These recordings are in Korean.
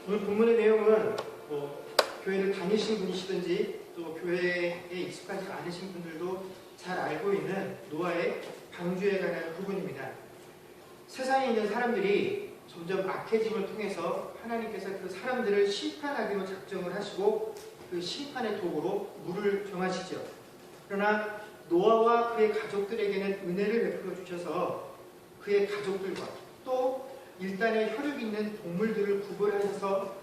오늘 본문의 내용은 교회를 다니신 분이시든지 또 교회에 익숙하지 않으신 분들도 잘 알고 있는 노아의 방주에 관한 부분입니다. 세상에 있는 사람들이 점점 악해짐을 통해서 하나님께서 그 사람들을 심판하기로 작정을 하시고 그 심판의 도구로 물을 정하시죠. 그러나 노아와 그의 가족들에게는 은혜를 베풀어 주셔서 그의 가족들과 또 일단의 혈육 있는 동물들을 구분하셔서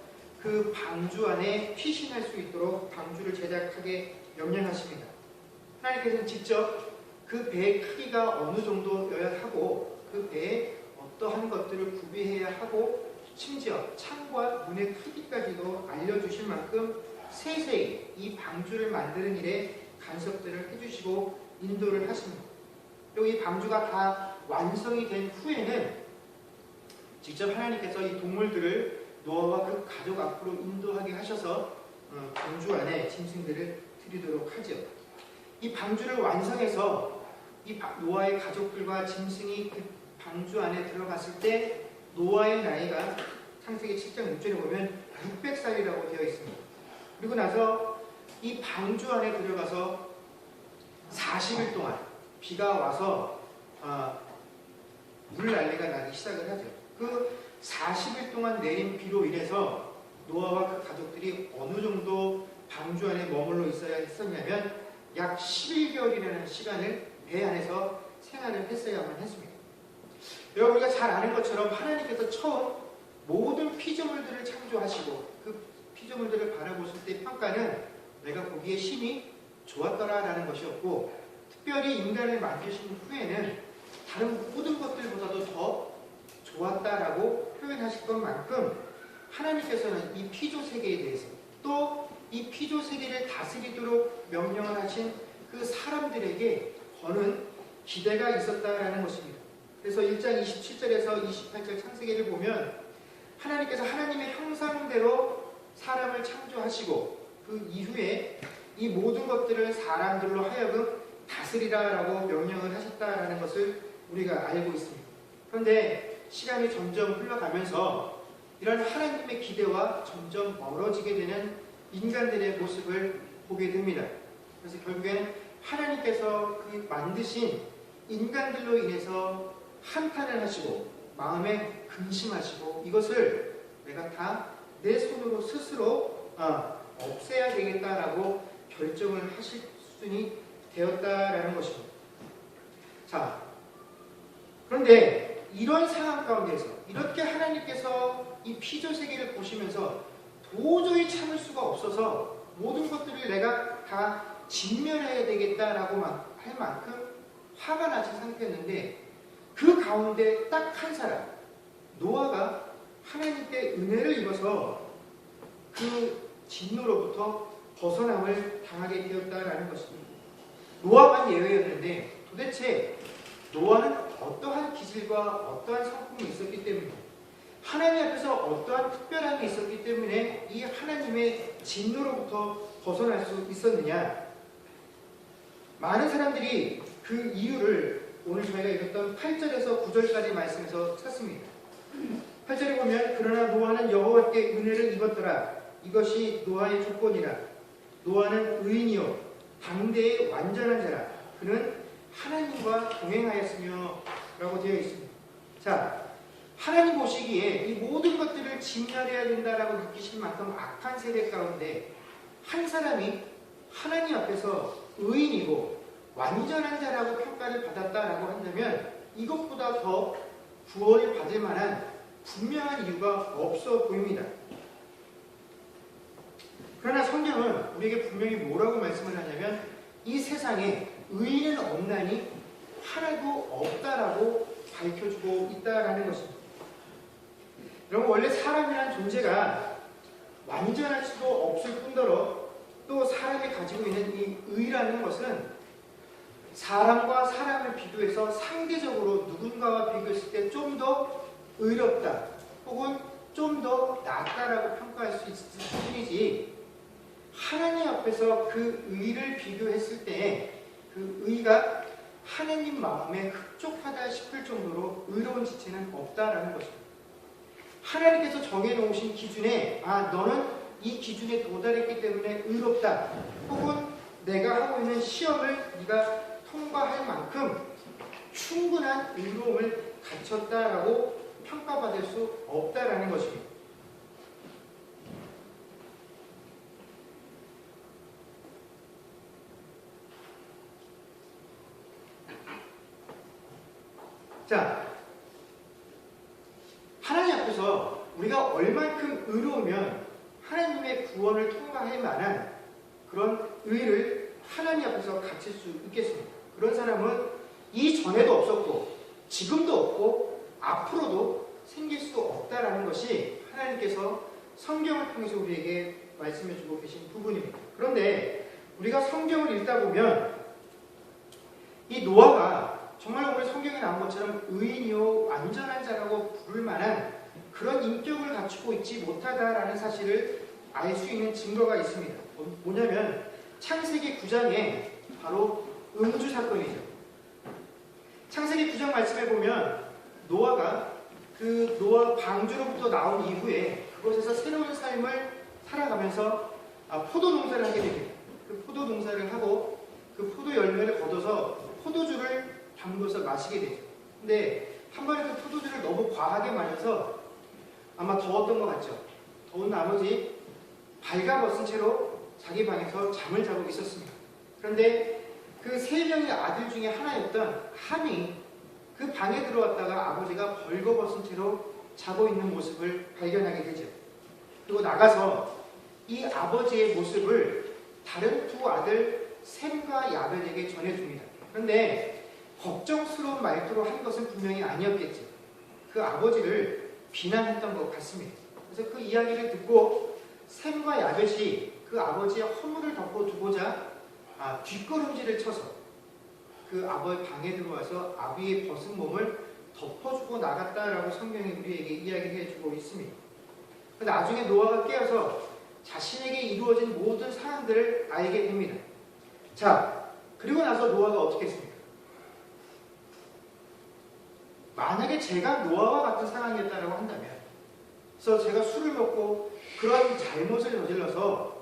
그 방주 안에 피신할 수 있도록 방주를 제작하게 명령하십니다. 하나님께서는 직접 그 배의 크기가 어느 정도여야 하고 그 배에 어떠한 것들을 구비해야 하고 심지어 창과 문의 크기까지도 알려주실 만큼 세세히 이 방주를 만드는 일에 간섭들을 해주시고 인도를 하십니다. 그리고 이 방주가 다 완성이 된 후에는 직접 하나님께서 이 동물들을 노아와 그 가족 앞으로 인도하게 하셔서 방주 안에 짐승들을 드리도록 하죠. 이 방주를 완성해서 이 노아의 가족들과 짐승이 그 방주 안에 들어갔을 때 노아의 나이가 창세기 7장 6절에 보면 600살이라고 되어 있습니다. 그리고 나서 이 방주 안에 들어가서 40일 동안 비가 와서 물난리가 나기 시작을 하죠. 그 40일 동안 내린 비로 인해서 노아와 그 가족들이 어느 정도 방주 안에 머물러 있어야 했었냐면 약 11개월이라는 시간을 배 안에서 생활을 했어야만 했습니다. 여러분, 우리가 잘 아는 것처럼 하나님께서 처음 모든 피조물들을 창조하시고 그 피조물들을 바라보실 때 평가는 내가 보기에 심히 좋았더라라는 것이었고, 특별히 인간을 만드신 후에는 다른 모든 것들보다도 더 좋았다라고 표현하실 것만큼 하나님께서는 이 피조 세계에 대해서 또 이 피조 세계를 다스리도록 명령을 하신 그 사람들에게 거는 기대가 있었다라는 것입니다. 그래서 1장 27절에서 28절 창세기를 보면 하나님께서 하나님의 형상대로 사람을 창조하시고 그 이후에 이 모든 것들을 사람들로 하여금 다스리라라고 명령을 하셨다라는 것을 우리가 알고 있습니다. 그런데 시간이 점점 흘러가면서 이런 하나님의 기대와 점점 멀어지게 되는 인간들의 모습을 보게 됩니다. 그래서 결국엔 하나님께서 그 만드신 인간들로 인해서 한탄을 하시고 마음에 근심하시고 이것을 내가 다 내 손으로 스스로 없애야 되겠다라고 결정을 하실 수준이 되었다라는 것입니다. 자, 그런데 이런 상황 가운데서 이렇게 하나님께서 이 피조 세계를 보시면서 도저히 참을 수가 없어서 모든 것들을 내가 다 직면해야 되겠다라고 할 만큼 화가 나신 상태였는데 그 가운데 딱 한 사람, 노아가 하나님께 은혜를 입어서 그 진노로부터 벗어남을 당하게 되었다라는 것입니다. 노아만 예외였는데 도대체 노아는 어떠한 기질과 어떠한 성품이 있었기 때문에 하나님 앞에서 어떠한 특별함이 있었기 때문에 이 하나님의 진노로부터 벗어날 수 있었느냐. 많은 사람들이 그 이유를 오늘 저희가 읽었던 8절에서 9절까지 말씀에서 찾습니다. 8절에 보면 그러나 노아는 여호와께 은혜를 입었더라. 이것이 노아의 조건이라. 노아는 의인이요 당대의 완전한 자라. 그는 하나님과 동행하였으며 라고 되어 있습니다. 자, 하나님 보시기에 이 모든 것들을 진멸해야 된다라고 느끼실 만큼 악한 세대 가운데 한 사람이 하나님 앞에서 의인이고 완전한 자라고 평가를 받았다라고 한다면 이것보다 더 구원을 받을 만한 분명한 이유가 없어 보입니다. 그러나 성경은 우리에게 분명히 뭐라고 말씀을 하냐면 이 세상에 의인은 없나니 하나도 없다라고 밝혀주고 있다라는 것입니다. 여러분, 원래 사람이란 존재가 완전할 수도 없을 뿐더러 또 사람이 가지고 있는 이 의라는 것은 사람과 사람을 비교해서 상대적으로 누군가와 비교했을 때 좀 더 의롭다 혹은 좀 더 낫다라고 평가할 수 있을 뿐이지 하나님 앞에서 그 의를 비교했을 때 그 의가 하나님 마음에 흡족하다 싶을 정도로 의로운 지체는 없다라는 것입니다. 하나님께서 정해놓으신 기준에 너는 이 기준에 도달했기 때문에 의롭다. 혹은 내가 하고 있는 시험을 네가 통과할 만큼 충분한 의로움을 갖췄다라고 평가받을 수 없다라는 것입니다. 자, 하나님 앞에서 우리가 얼만큼 의로우면 하나님의 구원을 통과할 만한 그런 의를 하나님 앞에서 갖출 수 있겠습니다. 그런 사람은 이전에도 없었고 지금도 없고 앞으로도 생길 수 없다라는 것이 하나님께서 성경을 통해서 우리에게 말씀해주고 계신 부분입니다. 그런데 우리가 성경을 읽다 보면 이 노아가 정말 오늘 성경에 나온 것처럼 의인이요 완전한 자라고 부를 만한 그런 인격을 갖추고 있지 못하다라는 사실을 알 수 있는 증거가 있습니다. 뭐냐면 창세기 9장에 바로 음주 사건이죠. 창세기 9장 말씀에 보면 노아가 그 노아 방주로부터 나온 이후에 그곳에서 새로운 삶을 살아가면서 포도 농사를 하게 됩니다. 그 포도 농사를 하고 그 포도 열매를 걷어서 포도주를 담궈서 마시게 되죠. 근데 한 번에 그 포도주를 너무 과하게 마셔서 아마 더웠던 것 같죠. 더운 나머지 발가벗은 채로 자기 방에서 잠을 자고 있었습니다. 그런데 그 세 명의 아들 중에 하나였던 함이 그 방에 들어왔다가 아버지가 벌거벗은 채로 자고 있는 모습을 발견하게 되죠. 그리고 나가서 이 아버지의 모습을 다른 두 아들 셈과 야벳에게 전해줍니다. 그런데 걱정스러운 말투로 한 것은 분명히 아니었겠죠. 그 아버지를 비난했던 것 같습니다. 그래서 그 이야기를 듣고 셈과 야벳이 그 아버지의 허물을 덮어두고자 뒷걸음질을 쳐서 그 아버지 방에 들어와서 아비의 벗은 몸을 덮어주고 나갔다라고 성경이 우리에게 이야기해주고 있습니다. 나중에 노아가 깨어서 자신에게 이루어진 모든 상황들을 알게 됩니다. 자, 그리고 나서 노아가 어떻게 했습니까? 만약에 제가 노아와 같은 상황이었다고 한다면, 그래서 제가 술을 먹고 그런 잘못을 저질러서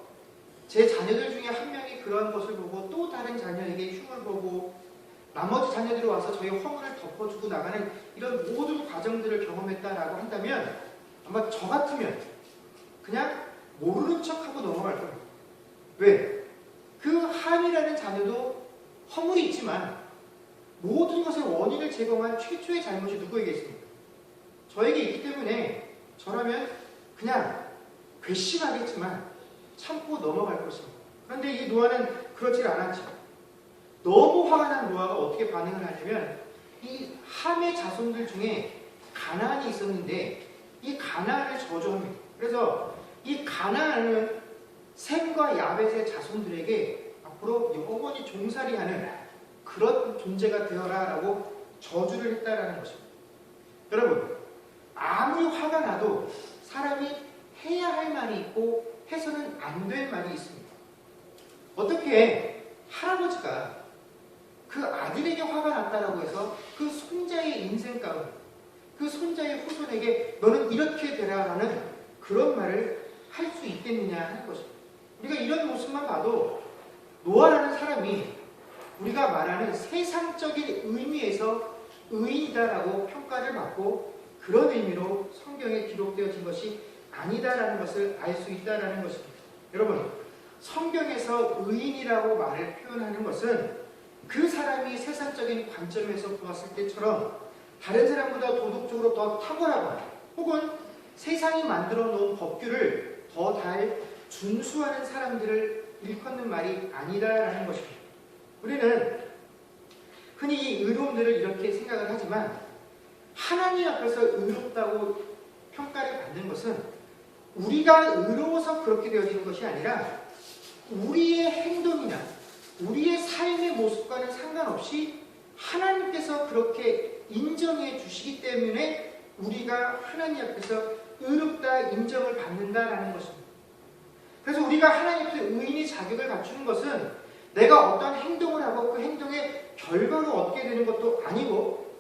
제 자녀들 중에 한 명이 그런 것을 보고 또 다른 자녀에게 흉을 보고 나머지 자녀들이 와서 저희 허물을 덮어주고 나가는 이런 모든 과정들을 경험했다라고 한다면 아마 저 같으면 그냥 모르는 척하고 넘어갈 겁니다. 왜? 그 함이라는 자녀도 허물이 있지만 모든 것의 원인을 제공한 최초의 잘못이 누구에게 있습니까? 저에게 있기 때문에 저라면 그냥 괘씸하겠지만 참고 넘어갈 것입니다. 그런데 이 노아는 그렇지 않았죠. 너무 화가 난 노아가 어떻게 반응을 하냐면 이 함의 자손들 중에 가나안이 있었는데 이 가나안을 저주합니다. 그래서 이 가나안은 셈과 야벳의 자손들에게 앞으로 영원히 종살이하는 그런 존재가 되어라라고 저주를 했다라는 것입니다. 여러분, 아무리 화가 나도 사람이 해야 할 말이 있고 해서는 안 될 말이 있습니다. 어떻게 할아버지가 그 아들에게 화가 났다라고 해서 그 손자의 인생 가운데 그 손자의 후손에게 너는 이렇게 되라라는 그런 말을 할 수 있겠느냐 하는 것입니다. 우리가 이런 모습만 봐도 노아라는 사람이 우리가 말하는 세상적인 의미에서 의인이다라고 평가를 받고 그런 의미로 성경에 기록되어진 것이 아니다라는 것을 알 수 있다라는 것입니다. 여러분, 성경에서 의인이라고 말을 표현하는 것은 그 사람이 세상적인 관점에서 보았을 때처럼 다른 사람보다 도덕적으로 더 탁월하거나 혹은 세상이 만들어 놓은 법규를 더 잘 준수하는 사람들을 일컫는 말이 아니다라는 것입니다. 우리는 흔히 이 의로움들을 이렇게 생각을 하지만 하나님 앞에서 의롭다고 평가를 받는 것은 우리가 의로워서 그렇게 되어지는 것이 아니라 우리의 행동이나 우리의 삶의 모습과는 상관없이 하나님께서 그렇게 인정해 주시기 때문에 우리가 하나님 앞에서 의롭다 인정을 받는다라는 것입니다. 그래서 우리가 하나님 앞에 의인의 자격을 갖추는 것은 내가 어떤 행동을 하고 그 행동의 결과로 얻게 되는 것도 아니고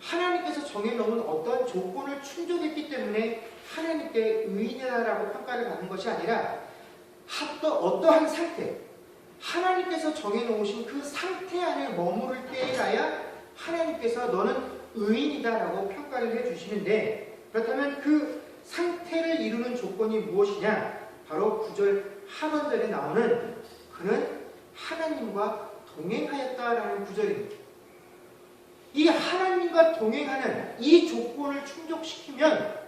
하나님께서 정해놓은 어떤 조건을 충족했기 때문에 하나님께 의인이라고 평가를 받는 것이 아니라 어떠한 상태, 하나님께서 정해놓으신 그 상태 안에 머무를 때에라야 하나님께서 너는 의인이다라고 평가를 해주시는데, 그렇다면 그 상태를 이루는 조건이 무엇이냐? 바로 9절 하반절에 나오는 그는 하나님과 동행하였다라는 구절입니다. 이 하나님과 동행하는 이 조건을 충족시키면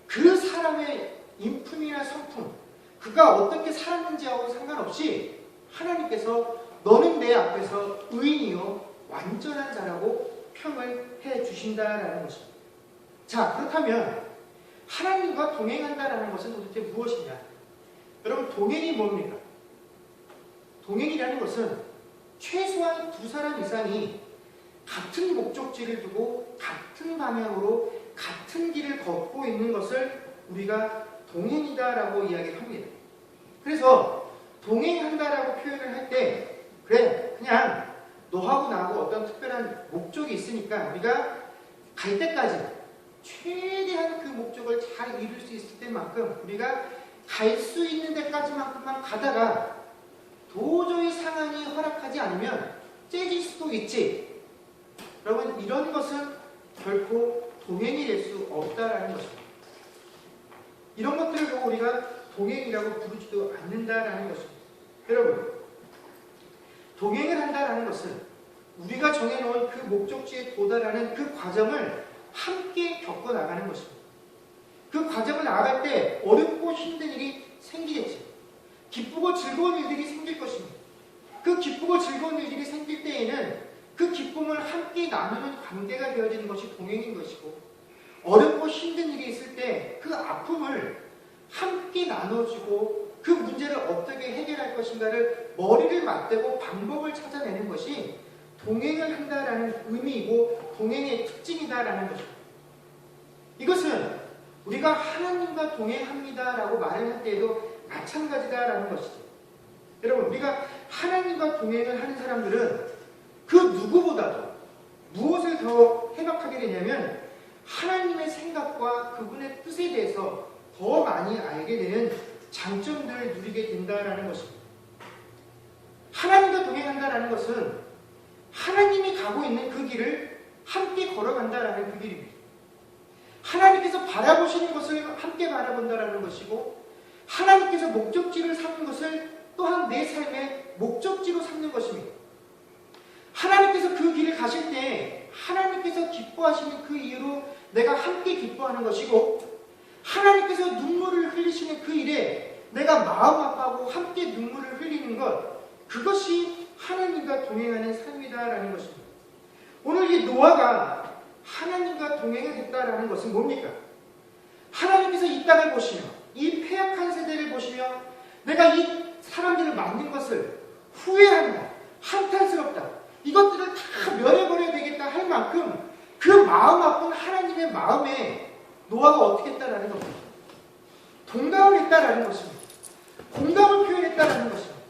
그 사람의 인품이나 성품, 그가 어떻게 살았는지하고 상관없이 하나님께서 너는 내 앞에서 의인이요 완전한 자라고 평을 해주신다라는 것입니다. 자, 그렇다면 하나님과 동행한다라는 것은 도대체 무엇이냐? 여러분, 동행이 뭡니까? 동행이라는 것은 최소한 두 사람 이상이 같은 목적지를 두고 같은 방향으로 같은 길을 걷고 있는 것을 우리가 동행이다라고 이야기합니다. 그래서 동행한다라고 표현을 할 때, 그래, 그냥 너하고 나하고 어떤 특별한 목적이 있으니까 우리가 갈 때까지 최대한 그 목적을 잘 이룰 수 있을 때만큼 우리가 갈 수 있는 데까지만큼만 가다가 도저히 상황이 허락하지 않으면 째질 수도 있지. 여러분, 이런 것은 결코 동행이 될 수 없다라는 것입니다. 이런 것들을 보고 우리가 동행이라고 부르지도 않는다라는 것입니다. 여러분, 동행을 한다라는 것은 우리가 정해놓은 그 목적지에 도달하는 그 과정을 함께 겪어나가는 것입니다. 그 과정을 나아갈 때 어렵고 힘든 일이 생기겠지. 기쁘고 즐거운 일들이 생길 것입니다. 그 기쁘고 즐거운 일들이 생길 때에는 그 기쁨을 함께 나누는 관계가 되어지는 것이 동행인 것이고, 어렵고 힘든 일이 있을 때 그 아픔을 함께 나눠주고 그 문제를 어떻게 해결할 것인가를 머리를 맞대고 방법을 찾아내는 것이 동행을 한다라는 의미이고 동행의 특징이다라는 것입니다. 이것은 우리가 하나님과 동행합니다라고 말을 할 때에도 마찬가지다라는 것이죠. 여러분, 우리가 하나님과 동행을 하는 사람들은 그 누구보다도 무엇을 더 해박하게 되냐면 하나님의 생각과 그분의 뜻에 대해서 더 많이 알게 되는 장점들을 누리게 된다라는 것입니다. 하나님과 동행한다라는 것은 하나님이 가고 있는 그 길을 함께 걸어간다라는 그 길입니다. 하나님께서 바라보시는 것을 함께 바라본다라는 것이고, 하나님께서 목적지를 삼는 것을 또한 내 삶의 목적지로 삼는 것입니다. 하나님께서 그 길을 가실 때 하나님께서 기뻐하시는 그 이유로 내가 함께 기뻐하는 것이고, 하나님께서 눈물을 흘리시는 그 일에 내가 마음 아파하고 함께 눈물을 흘리는 것, 그것이 하나님과 동행하는 삶이다라는 것입니다. 오늘 이 노아가 하나님과 동행을 했다라는 것은 뭡니까? 하나님께서 이 땅을 보시며 이 패역한 세대를 보시며 내가 이 사람들을 만든 것을 후회한다, 한탄스럽다, 이것들을 다 멸해버려야 되겠다 할 만큼 그 마음 아픈 하나님의 마음에 노아가 어떻게 했다라는 겁니다. 동감을 했다라는 것입니다. 공감을 표현했다라는 것입니다.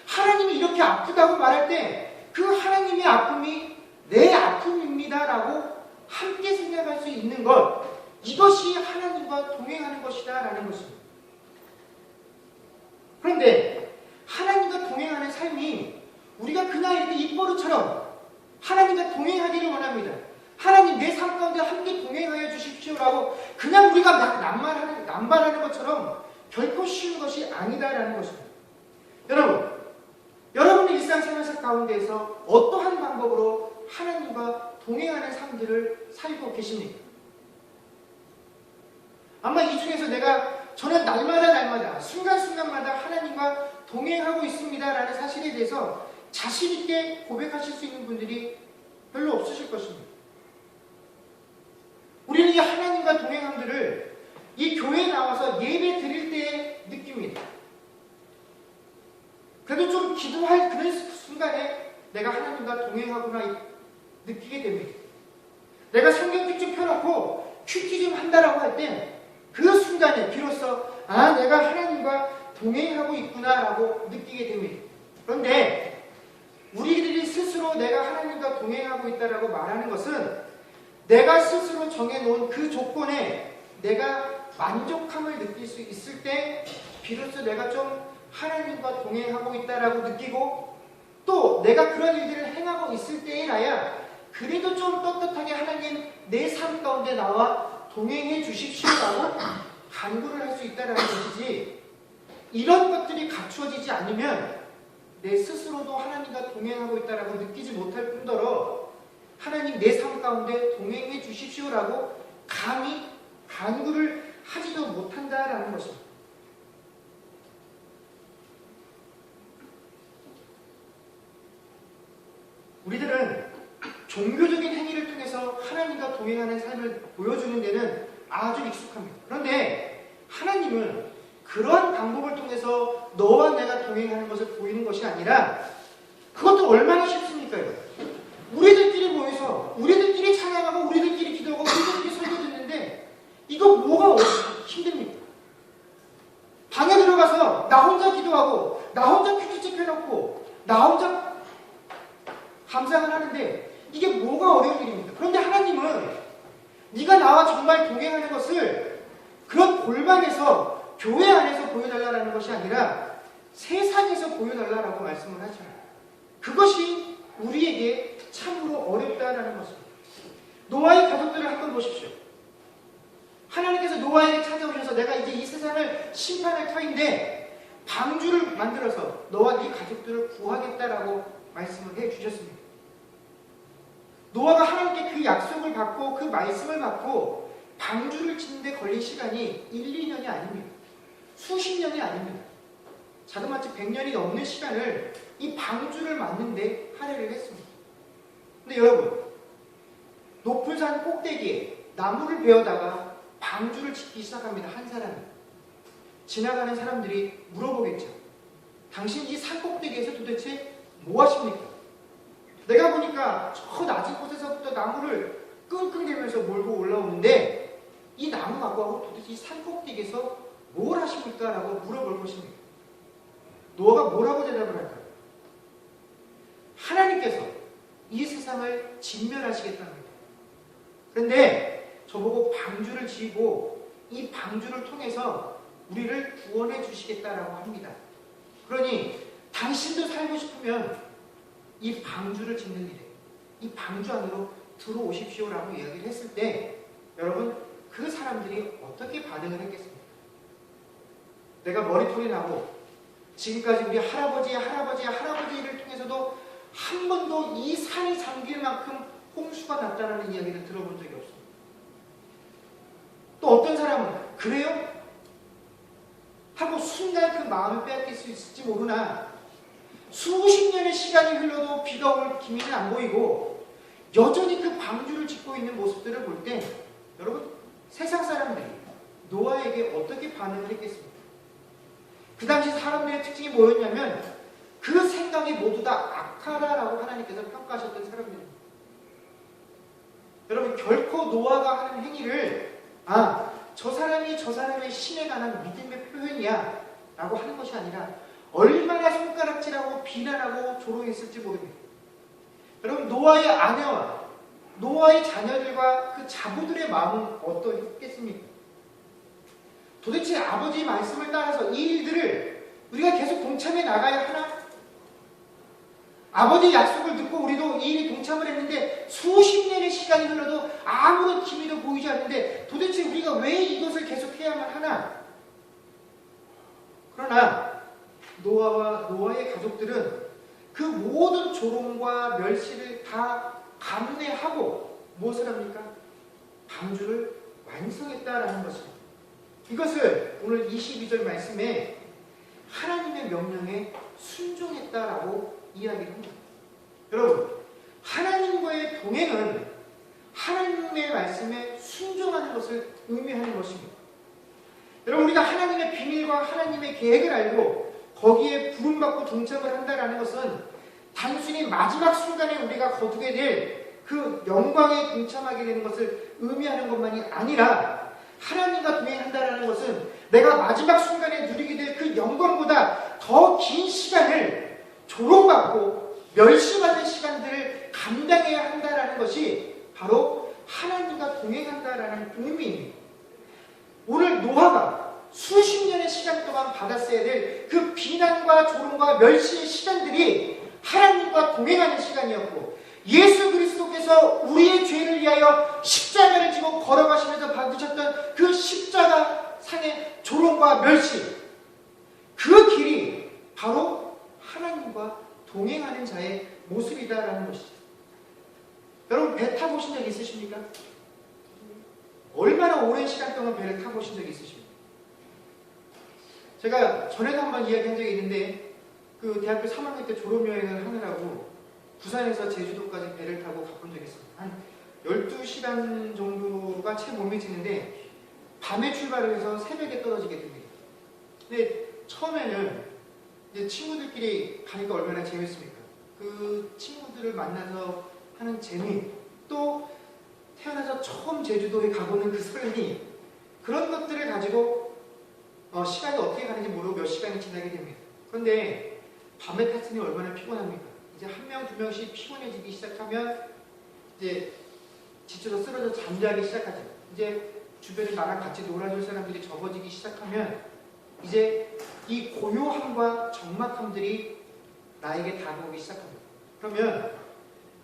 하나님이 이렇게 아프다고 말할 때 그 하나님의 아픔이 내 아픔입니다라고 함께 생각할 수 있는 것, 이것이 하나님과 동행하는 것이다라는 것입니다. 그런데 하나님과 동행하는 삶이 우리가 그냥 이렇게 입버릇처럼 하나님과 동행하기를 원합니다. 하나님 내 삶 가운데 함께 동행하여 주십시오라고 그냥 우리가 남발하는 것처럼 결코 쉬운 것이 아니다라는 것입니다. 여러분의 일상생활 가운데에서 어떠한 방법으로 하나님과 동행하는 삶들을 살고 계십니까? 아마 이 중에서 저는 날마다 순간순간마다 하나님과 동행하고 있습니다라는 사실에 대해서 자신 있게 고백하실 수 있는 분들이 별로 없으실 것입니다. 우리는 이 하나님과 동행함들을 이 교회에 나와서 예배 드릴 때 느낍니다. 그래도 좀 기도할 그런 순간에 내가 하나님과 동행하구나 느끼게 됩니다. 내가 성경책 좀 펴놓고 큐티 좀 한다라고 할 때 그 순간에 비로소 내가 하나님과 동행하고 있구나라고 느끼게 됩니다. 그런데 우리들이 스스로 내가 하나님과 동행하고 있다라고 말하는 것은 내가 스스로 정해놓은 그 조건에 내가 만족함을 느낄 수 있을 때 비로소 내가 좀 하나님과 동행하고 있다라고 느끼고, 또 내가 그런 일들을 행하고 있을 때에나야 그래도 좀 떳떳하게 하나님 내 삶 가운데 나와 동행해 주십시오라고 간구를 할 수 있다는 것이지, 이런 것들이 갖추어지지 않으면 내 스스로도 하나님과 동행하고 있다라고 느끼지 못할 뿐더러 하나님 내 삶 가운데 동행해 주십시오라고 감히 간구를 하지도 못한다라는 것입니다. 우리들은 종교적인 행위를 통해서 하나님과 동행하는 삶을 보여주는 데는 아주 익숙합니다. 그런데 하나님은 그러한 방법을 통해서 너와 내가 동행하는 것을 보이는 것이 아니라, 그것도 얼마나 쉽습니까? 우리들끼리 모여서 우리들끼리 찬양하고 우리들끼리 기도하고 우리들끼리 설교 듣는데 이거 뭐가 힘듭니까? 방에 들어가서 나 혼자 기도하고 나 혼자 큐티집 해놓고 나 혼자 감상을 하는데 이게 뭐가 어려운 일입니까? 그런데 하나님은 네가 나와 정말 동행하는 것을 그런 골방에서, 교회 안에서 보여달라는 것이 아니라 세상에서 보여달라고 말씀을 하잖아요. 그것이 우리에게 참으로 어렵다라는 것입니다. 노아의 가족들을 한번 보십시오. 하나님께서 노아에게 찾아오셔서 내가 이제 이 세상을 심판할 터인데 방주를 만들어서 너와 네 가족들을 구하겠다라고 말씀을 해주셨습니다. 노아가 하나님께 그 약속을 받고 그 말씀을 받고 방주를 짓는데 걸린 시간이 1, 2년이 아닙니다. 수십 년이 아닙니다. 자그마치 100년이 넘는 시간을 이 방주를 만드는데 할애를 했습니다. 근데 여러분, 높은 산 꼭대기에 나무를 베어다가 방주를 짓기 시작합니다. 한 사람이. 지나가는 사람들이 물어보겠죠. 당신 이 산 꼭대기에서 도대체 뭐 하십니까? 내가 보니까 저 낮은 곳에서부터 나무를 끙끙대면서 몰고 올라오는데 이 나무 갖고 도대체 이 산 꼭대기에서 뭘 하십니까? 라고 물어볼 것입니다. 노아가 뭐라고 대답을 할까요? 하나님께서 이 세상을 진멸하시겠다는 거예요. 그런데 저보고 방주를 지고 이 방주를 통해서 우리를 구원해 주시겠다라고 합니다. 그러니 당신도 살고 싶으면 이 방주를 짓는 일에, 이 방주 안으로 들어오십시오라고 이야기를 했을 때 여러분, 그 사람들이 어떻게 반응을 했겠습니까? 내가 머리통이 나고 지금까지 우리 할아버지를 통해서도 한 번도 이 산이 잠길 만큼 홍수가 났다는 이야기를 들어본 적이 없습니다. 또 어떤 사람은 그래요? 하고 순간 그 마음을 빼앗길 수 있을지 모르나 수십 년의 시간이 흘러도 비가 올 기미는 안 보이고 여전히 그 방주를 짓고 있는 모습들을 볼 때 여러분, 세상 사람들이 노아에게 어떻게 반응을 했겠습니까? 그 당시 사람들의 특징이 뭐였냐면 그 생각이 모두 다 악하다라고 하나님께서 평가하셨던 사람들입니다. 여러분, 결코 노아가 하는 행위를 저 사람이 저 사람의 신에 관한 믿음의 표현이야 라고 하는 것이 아니라 얼마나 손가락질하고 비난하고 조롱했을지 모릅니다. 여러분, 노아의 아내와 노아의 자녀들과 그 자부들의 마음은 어떠했겠습니까? 도대체 아버지의 말씀을 따라서 이 일들을 우리가 계속 동참해 나가야 하나? 아버지의 약속을 듣고 우리도 이 일에 동참을 했는데 수십 년의 시간이 흘러도 아무런 기미도 보이지 않는데 도대체 우리가 왜 이것을 계속 해야만 하나? 그러나 노아와 노아의 가족들은 그 모든 조롱과 멸시를 다 감내하고 무엇을 합니까? 방주를 완성했다라는 것입니다. 이것을 오늘 22절 말씀에 하나님의 명령에 순종했다라고 이야기를 합니다. 여러분, 하나님과의 동행은 하나님의 말씀에 순종하는 것을 의미하는 것입니다. 여러분, 우리가 하나님의 비밀과 하나님의 계획을 알고 거기에 부름받고 동참을 한다는 것은 단순히 마지막 순간에 우리가 거두게 될 그 영광에 동참하게 되는 것을 의미하는 것만이 아니라 하나님과 동행한다는 것은 내가 마지막 순간에 누리게 될 그 영광보다 더 긴 시간을 조롱받고 멸시받는 시간들을 감당해야 한다는 것이 바로 하나님과 동행한다라는 의미입니다. 오늘 노아가 수십 년의 시간 동안 받았어야 될 그 비난과 조롱과 멸시의 시간들이 하나님과 동행하는 시간이었고, 예수 그리스도께서 우리의 죄를 위하여 십자가를 지고 걸어가시면서 받으셨던 그 십자가 상의 조롱과 멸시, 그 길이 바로 하나님과 동행하는 자의 모습이다라는 것이죠. 여러분, 배 타보신 적 있으십니까? 얼마나 오랜 시간 동안 배를 타보신 적이 있으십니까? 제가 전에도 한번 이야기한 적이 있는데, 그 대학교 3학년 때 졸업여행을 하느라고 부산에서 제주도까지 배를 타고 가본 적이 있습니다. 한 12시간 정도가 채 못 미치는데 밤에 출발을 해서 새벽에 떨어지게 됩니다. 근데 처음에는 이제 친구들끼리 가니까 얼마나 재밌습니까? 그 친구들을 만나서 하는 재미, 또 태어나서 처음 제주도에 가보는 그 설렘이, 그런 것들을 가지고 시간이 어떻게 가는지 모르고 몇 시간이 지나게 됩니다. 그런데 밤에 탔으니 얼마나 피곤합니까? 이제 한 명, 두 명씩 피곤해지기 시작하면 이제 지쳐서 쓰러져 잠자기 시작하죠. 이제 주변에 나랑 같이 놀아줄 사람들이 접어지기 시작하면 이제 이 고요함과 적막함들이 나에게 다가오기 시작합니다. 그러면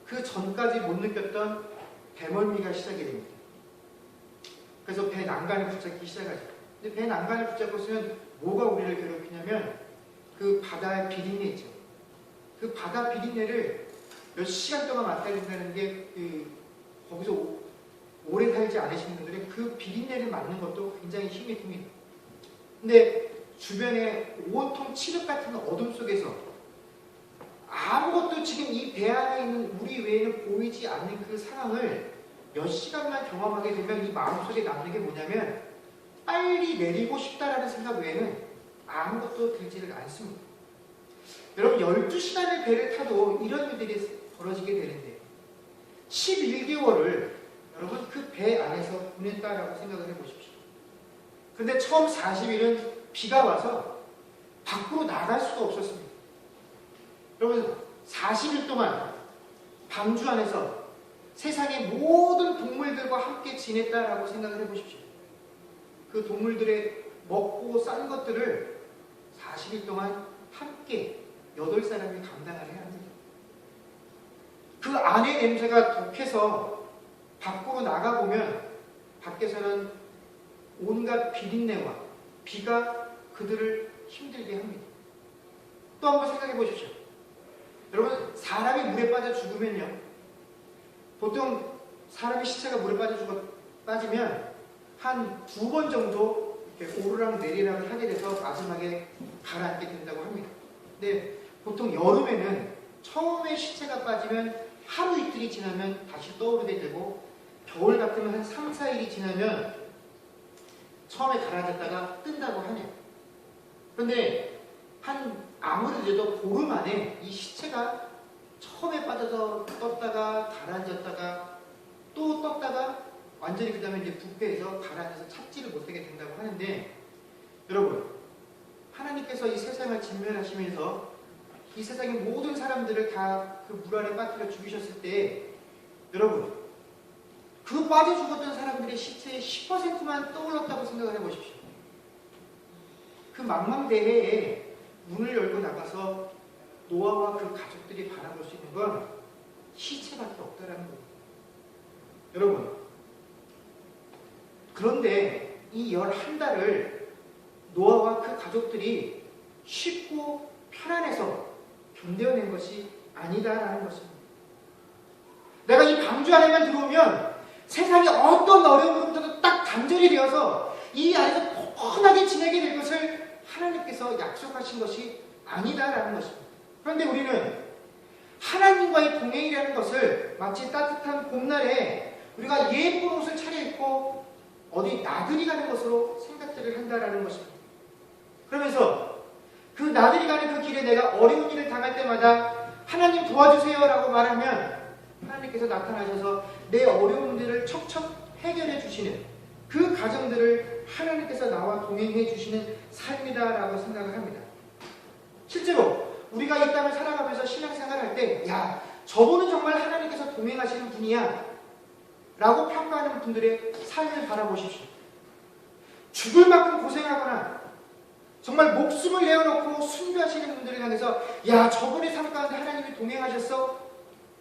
그 전까지 못 느꼈던 배멀미가 시작이 됩니다. 그래서 배 난간을 붙잡기 시작하죠. 근데 배 난간을 붙잡고 있으면 뭐가 우리를 괴롭히냐면 그 바다의 비린내 있죠. 그 바다 비린내를 몇 시간 동안 맡아야 게 거기서 오래 살지 않으시는 분들은 그 비린내를 맡는 것도 굉장히 힘이 듭니다. 근데 주변에 온통 칠흑 같은 어둠 속에서 아무것도 지금 이 배 안에 있는 우리 외에는 보이지 않는 그 상황을 몇 시간만 경험하게 되면 이 마음속에 남는 게 뭐냐면 빨리 내리고 싶다라는 생각 외에는 아무것도 들지를 않습니다. 여러분, 12시간의 배를 타도 이런 일들이 벌어지게 되는데 11개월을 여러분 그 배 안에서 보냈다라고 생각을 해보십시오. 근데 처음 40일은 비가 와서 밖으로 나갈 수가 없었습니다. 여러분, 40일 동안 방주 안에서 세상의 모든 동물들과 함께 지냈다라고 생각을 해보십시오. 그 동물들의 먹고 싼 것들을 40일 동안 함께 8사람이 감당을 해야 합니다. 그 안의 냄새가 독해서 밖으로 나가보면 밖에서는 온갖 비린내와 비가 그들을 힘들게 합니다. 또 한번 생각해 보십시오. 여러분, 사람이 물에 빠져 죽으면요, 보통 사람의 시체가 물에 빠지면 한 2번 정도 이렇게 오르락 내리락을 하게 돼서 마지막에 가라앉게 된다고 합니다. 근데 보통 여름에는 처음에 시체가 빠지면 하루 이틀이 지나면 다시 떠오르게 되고, 겨울 같으면 한 3, 4일이 지나면 처음에 가라앉았다가 뜬다고 하네요. 그런데 아무래도 보름 안에 이 시체가 처음에 빠져서 떴다가 가라앉았다가 또 떴다가 완전히 그 다음에 이제 부패해서 가라앉아서 찾지를 못하게 된다고 하는데, 여러분, 하나님께서 이 세상을 진멸하시면서 이 세상의 모든 사람들을 다 그 물 안에 빠뜨려 죽이셨을 때, 여러분, 그 빠져 죽었던 사람들의 시체의 10%만 떠올랐다고 생각을 해보십시오. 그 망망대해에 문을 열고 나가서 노아와 그 가족들이 바라볼 수 있는 건 시체밖에 없다라는 겁니다. 여러분, 그런데 이 11달을 노아와 그 가족들이 쉽고 편안해서 견뎌낸 것이 아니다라는 것입니다. 내가 이 방주 안에만 들어오면 세상의 어떤 어려움부터도 딱 단절이 되어서 이 안에서 편하게 지내게 될 것을 하나님께서 약속하신 것이 아니다라는 것입니다. 그런데 우리는 하나님과의 동행이라는 것을 마치 따뜻한 봄날에 우리가 예쁜 옷을 차려입고 어디 나들이 가는 것으로 생각들을 한다라는 것입니다. 그러면서 그 나들이 가는 그 길에 내가 어려운 일을 당할 때마다 하나님 도와주세요 라고 말하면 하나님께서 나타나셔서 내 어려움들을 척척 해결해 주시는 그 가정들을 하나님께서 나와 동행해 주시는 삶이다라고 생각을 합니다. 실제로 우리가 이 땅을 살아가면서 신앙생활을 할 때, 야, 저분은 정말 하나님께서 동행하시는 분이야, 라고 평가하는 분들의 삶을 바라보십시오. 죽을 만큼 고생하거나 정말 목숨을 내어놓고 순교하시는 분들을 향해서 야, 저분의 삶 가운데 하나님이 동행하셨어?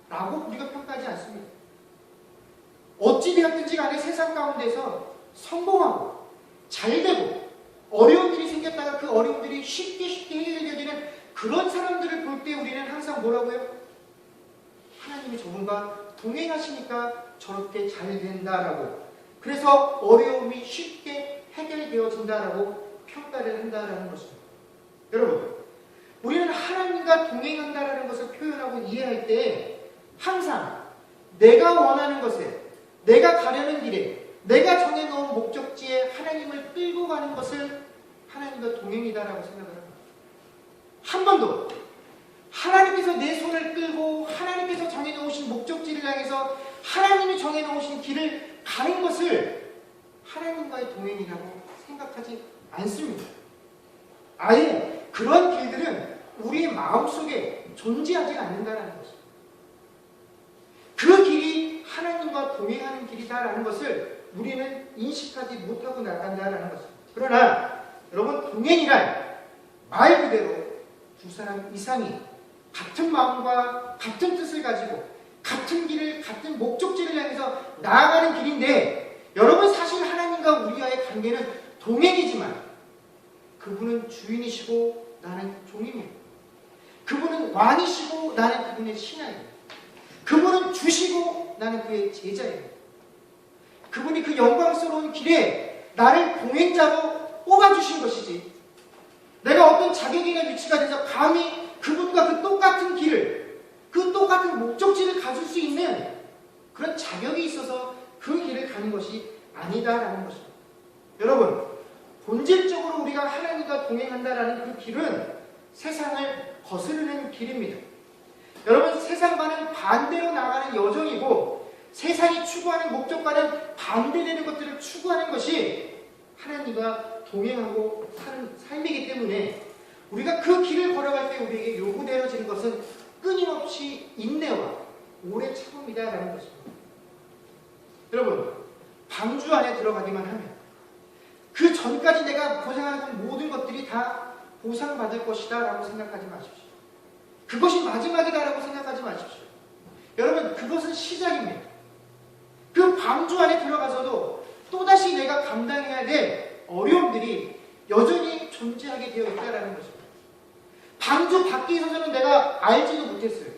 라고 우리가 평가하지 않습니다. 어찌 되었든지 간에 세상 가운데서 성공하고 잘되고 어려운 일이 생겼다가 그 어려움들이 쉽게 해결되는 그런 사람들을 볼 때 우리는 항상 뭐라고요? 하나님이 저분과 동행하시니까 저렇게 잘 된다라고, 그래서 어려움이 쉽게 해결되어진다라고 평가를 한다라는 것입니다. 여러분, 우리는 하나님과 동행한다라는 것을 표현하고 이해할 때 항상 내가 원하는 것에, 내가 가려는 길에, 내가 정해놓은 목적지에 하나님을 끌고 가는 것을 하나님과 동행이다라고 생각을 합니다. 한 번도 하나님께서 내 손을 끌고 하나님께서 정해놓으신 목적지를 향해서 하나님이 정해놓으신 길을 가는 것을 하나님과의 동행이라고 생각하지 않습니다. 아예 그런 길들은 우리의 마음속에 존재하지 않는다는 것입니다. 그 길이 하나님과 동행하는 길이다라는 것을 우리는 인식하지 못하고 나간다는 것입니다. 그러나 여러분, 동행이란 말 그대로 두 사람 이상이 같은 마음과 같은 뜻을 가지고 같은 길을, 같은 목적지를 향해서 나아가는 길인데, 여러분 사실 하나님과 우리와의 관계는 동행이지만 그분은 주인이시고 나는 종입니다. 그분은 왕이시고 나는 그분의 신하입니다. 그분은 주시고 나는 그의 제자입니다. 그분이 그 영광스러운 길에 나를 동행자로 뽑아주신 것이지, 내가 어떤 자격이나 위치가 돼서 감히 그분과 그 똑같은 길을, 그 똑같은 목적지를 가질 수 있는 그런 자격이 있어서 그 길을 가는 것이 아니다라는 것입니다. 여러분, 본질적으로 우리가 하나님과 동행한다라는 그 길은 세상을 거스르는 길입니다. 여러분, 세상과는 반대로 나가는 여정이고 세상이 추구하는 목적과는 반대되는 것들을 추구하는 것이 하나님과 동행하고 사는 삶이기 때문에 우리가 그 길을 걸어갈 때 우리에게 요구되어지는 것은 끊임없이 인내와 오래 참음이다라는 것입니다. 여러분, 방주 안에 들어가기만 하면 그 전까지 내가 고생하는 모든 것들이 다 보상받을 것이다 라고 생각하지 마십시오. 그것이 마지막이다 라고 생각하지 마십시오. 여러분, 그것은 시작입니다. 그 방주 안에 들어가서도 또다시 내가 감당해야 될 어려움들이 여전히 존재하게 되어 있다는 것입니다. 방주 밖에 있어서는 내가 알지도 못했어요.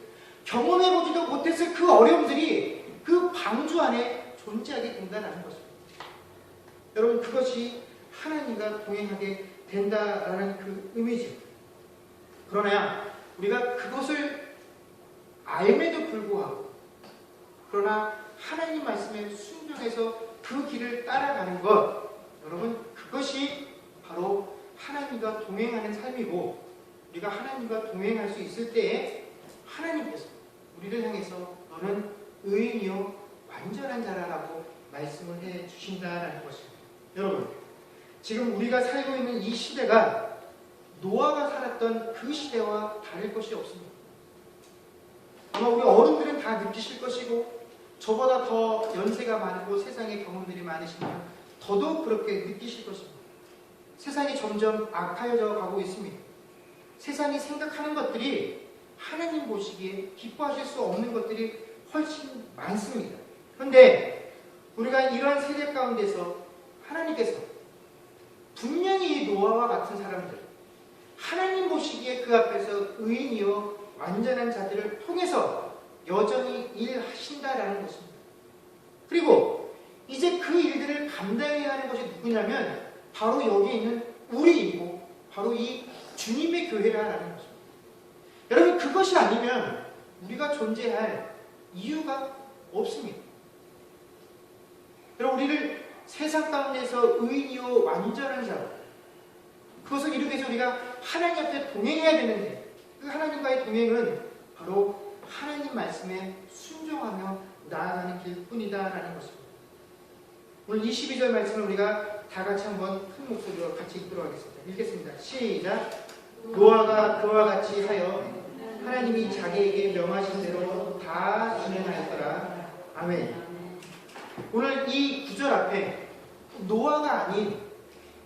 경험해보지도 못했을 그 어려움들이 그 방주 안에 존재하게 된다는 것입니다. 여러분, 그것이 하나님과 동행하게 된다라는 그 의미죠. 그러나 우리가 그것을 알매도 불구하고, 그러나 하나님 말씀에 순종해서 그 길을 따라가는 것, 여러분, 그것이 바로 하나님과 동행하는 삶이고, 우리가 하나님과 동행할 수 있을 때에 하나님께서 우리를 향해서 너는 의인이요 완전한 자라라고 말씀을 해 주신다라는 것입니다. 여러분, 지금 우리가 살고 있는 이 시대가 노아가 살았던 그 시대와 다를 것이 없습니다. 아마 우리 어른들은 다 느끼실 것이고, 저보다 더 연세가 많고 세상의 경험들이 많으시면 더더욱 그렇게 느끼실 것입니다. 세상이 점점 악하여져 가고 있습니다. 세상이 생각하는 것들이 하나님 보시기에 기뻐하실 수 없는 것들이 훨씬 많습니다. 그런데 우리가 이러한 세대 가운데서 하나님께서 분명히 이 노아와 같은 사람들, 하나님 보시기에 그 앞에서 의인이요 완전한 자들을 통해서 여전히 일하신다라는 것입니다. 그리고 이제 그 일들을 감당해야 하는 것이 누구냐면 바로 여기 있는 우리이고 바로 이 주님의 교회라는 것입니다. 여러분, 그것이 아니면 우리가 존재할 이유가 없습니다. 여러분, 우리를 세상 가운데서 의인이요 완전한 자로, 그것을 이루기 위해서 우리가 하나님 앞에 동행해야 되는데, 그 하나님과의 동행은 바로 하나님 말씀에 순종하며 나아가는 길뿐이다라는 것입니다. 오늘 22절 말씀을 우리가 다 같이 한번 큰 목소리로 같이 읽도록 하겠습니다. 읽겠습니다. 시작. 노아가 그와 같이 하여 하나님이 자기에게 명하신 대로 다 진행하였더라. 아멘. 오늘 이 구절 앞에 노아가 아닌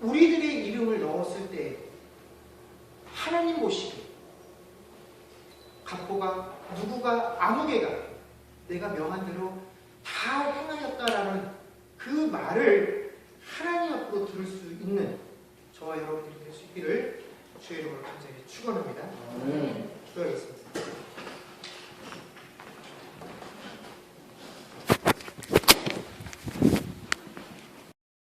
우리들의 이름을 넣었을 때 하나님 보시기에 갑보가 누구가 아무개가 내가 명한 대로 다 행하였다라는 그 말을 하나님 앞으로 들을 수 있는 저와 여러분들이 될 수 있기를 주의 이름으로 간절히 축원합니다. 기도하겠습니다.